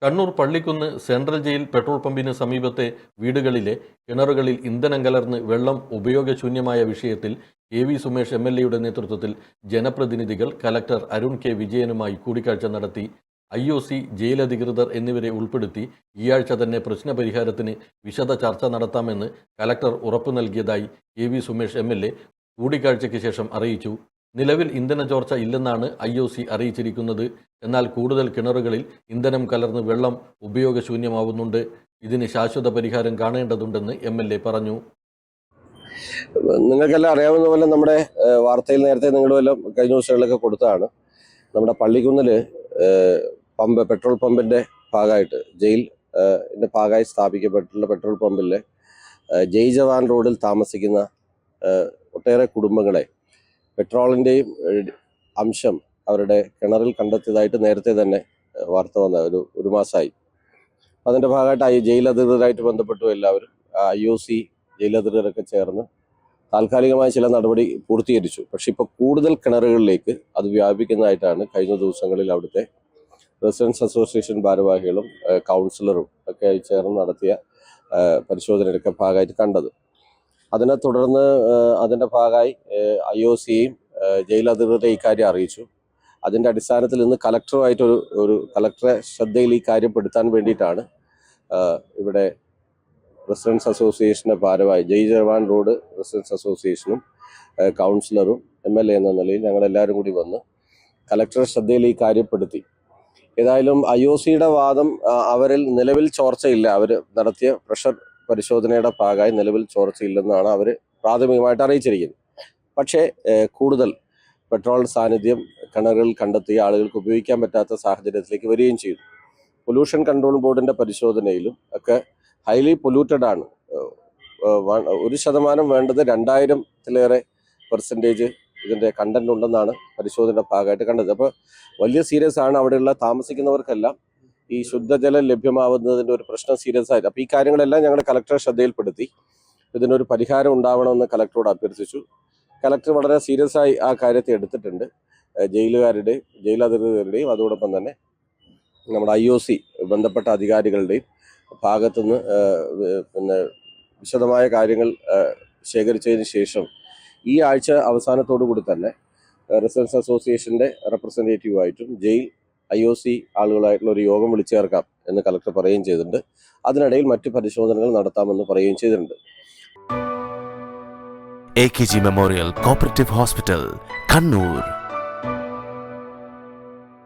Kannur Pallikkunnu central jail petrol പമ്പിന് സമീപത്തെ വീടുകളിലെ കിണറുകളിൽ ഇന്ധനം കലർന്ന് വെള്ളം ഉപയോഗശൂന്യമായ വിഷയത്തിൽ എ വി സുമേഷ് MLA നേതൃത്വത്തിൽ ജനപ്രതിനിധികൾ കലക്ടർ അരുൺ കെ വിജയനുമായി കൂടിക്കാഴ്ച നടത്തി. IOC, ജയിലധികൃതർ എന്നിവരെ ഉൾപ്പെടുത്തി ഈ ആഴ്ച തന്നെ പ്രശ്നപരിഹാരത്തിന് വിശദ ചർച്ച നടത്താമെന്ന് കലക്ടർ ഉറപ്പു നൽകിയതായി എ വി സുമേഷ് MLA കൂടിക്കാഴ്ചയ്ക്ക് ശേഷം അറിയിച്ചു. നിലവിൽ ഇന്ധന ചോർച്ച ഇല്ലെന്നാണ് IOC അറിയിച്ചിരിക്കുന്നത്. എന്നാൽ കൂടുതൽ കിണറുകളിൽ ഇന്ധനം കലർന്ന് വെള്ളം ഉപയോഗശൂന്യമാവുന്നുണ്ട്. ഇതിന് ശാശ്വത പരിഹാരം കാണേണ്ടതുണ്ടെന്ന് MLA പറഞ്ഞു. നിങ്ങൾക്കെല്ലാം അറിയാവുന്ന പോലെ നമ്മുടെ വാർത്തയിൽ നേരത്തെ നിങ്ങൾ വല്ല കഴിഞ്ഞ ദിവസങ്ങളിലൊക്കെ കൊടുത്തതാണ്. നമ്മുടെ പള്ളിക്കുന്നിൽ പെട്രോൾ പമ്പിൻ്റെ ഭാഗമായിട്ട് ജയിലിൻ്റെ ഭാഗമായി സ്ഥാപിക്കപ്പെട്ടിട്ടുള്ള പെട്രോൾ പമ്പിലെ ജയ് ജവാൻ റോഡിൽ താമസിക്കുന്ന ഒട്ടേറെ കുടുംബങ്ങളെ പെട്രോളിൻ്റെയും അംശം അവരുടെ കിണറിൽ കണ്ടെത്തിയതായിട്ട് നേരത്തെ തന്നെ വാർത്ത വന്ന ഒരു മാസമായി. അതിൻ്റെ ഭാഗമായിട്ട് ജയിലധികൃതരായിട്ട് ബന്ധപ്പെട്ടു എല്ലാവരും IOC ജയിലധികൃതരൊക്കെ ചേർന്ന് താൽക്കാലികമായ ചില നടപടി പൂർത്തീകരിച്ചു. പക്ഷെ ഇപ്പോൾ കൂടുതൽ കിണറുകളിലേക്ക് അത് വ്യാപിക്കുന്നതായിട്ടാണ് കഴിഞ്ഞ ദിവസങ്ങളിൽ അവിടുത്തെ റെസിഡൻസ് അസോസിയേഷൻ ഭാരവാഹികളും കൗൺസിലറും ഒക്കെ ചേർന്ന് നടത്തിയ പരിശോധനയുടെ ഭാഗമായിട്ട് കണ്ടത്. അതിനെ തുടർന്ന് അതിൻ്റെ ഭാഗമായി IOCയും ജയിലധികൃതരെ ഇക്കാര്യം അറിയിച്ചു. അതിൻ്റെ അടിസ്ഥാനത്തിൽ ഇന്ന് കലക്ടറുമായിട്ട് ഒരു കലക്ടറെ ശ്രദ്ധയിൽ ഈ കാര്യം പെടുത്താൻ വേണ്ടിയിട്ടാണ് ഇവിടെ റെസിഡൻസ് അസോസിയേഷൻ്റെ ഭാരവാഹി ജയ് ജവാൻ റോഡ് റെസിഡൻസ് അസോസിയേഷനും കൗൺസിലറും MLA എന്ന നിലയിൽ ഞങ്ങളെല്ലാവരും കൂടി വന്ന് കലക്ടറെ ശ്രദ്ധയിൽ ഈ കാര്യപ്പെടുത്തി. ഏതായാലും IOCയുടെ വാദം അവരിൽ നിലവിൽ ചോർച്ചയില്ല, അവർ നടത്തിയ പ്രഷർ പരിശോധനയുടെ ഭാഗമായി നിലവിൽ ചോർച്ചയില്ലെന്നാണ് അവർ പ്രാഥമികമായിട്ട് അറിയിച്ചിരിക്കുന്നത്. പക്ഷേ കൂടുതൽ പെട്രോൾ സാന്നിധ്യം കിണറുകളിൽ കണ്ടെത്തിയ ആളുകൾക്ക് ഉപയോഗിക്കാൻ പറ്റാത്ത സാഹചര്യത്തിലേക്ക് വരികയും ചെയ്തു. പൊല്യൂഷൻ കൺട്രോൾ ബോർഡിൻ്റെ പരിശോധനയിലും ഒക്കെ ഹൈലി പൊല്യൂട്ടഡ് ആണ്. 1% വേണ്ടത് 2000-ത്തിലേറെ% ഇതിൻ്റെ കണ്ടന്റ് ഉണ്ടെന്നാണ് പരിശോധനയുടെ ഭാഗമായിട്ട് കണ്ടത്. അപ്പോൾ വലിയ സീരിയസ് ആണ്. അവിടെയുള്ള താമസിക്കുന്നവർക്കെല്ലാം ഈ ശുദ്ധജലം ലഭ്യമാവുന്നതിൻ്റെ ഒരു പ്രശ്നം സീരിയസ് ആയിട്ട്. അപ്പോൾ ഈ കാര്യങ്ങളെല്ലാം ഞങ്ങൾ കലക്ടറെ ശ്രദ്ധയിൽപ്പെടുത്തി. ഇതിനൊരു പരിഹാരം ഉണ്ടാവണമെന്ന് കലക്ടറോട് അഭ്യർത്ഥിച്ചു. കലക്ടർ വളരെ സീരിയസ് ആയി ആ കാര്യത്തെ എടുത്തിട്ടുണ്ട്. ജയിലുകാരുടെയും ജയിലധികൃതരുടെയും അതോടൊപ്പം തന്നെ നമ്മുടെ IOC ബന്ധപ്പെട്ട അധികാരികളുടെയും ഭാഗത്തുനിന്ന് പിന്നെ വിശദമായ കാര്യങ്ങൾ ശേഖരിച്ചതിന് ശേഷം ഈ ആഴ്ച അവസാനത്തോടു കൂടി തന്നെ റെസിഡൻസ് അസോസിയേഷൻ്റെ റെപ്രസെൻറ്റേറ്റീവായിട്ടും ജയിൽ IOC ആളുകളായിട്ടുള്ള ഒരു യോഗം വിളിച്ചു ചേർക്കാം എന്ന് കലക്ടർ പറയുകയും ചെയ്തിട്ടുണ്ട്. അതിനിടയിൽ മറ്റ് പരിശോധനകൾ നടത്താമെന്ന് പറയുകയും ചെയ്തിട്ടുണ്ട്. AKG memorial cooperative hospital, Kannur.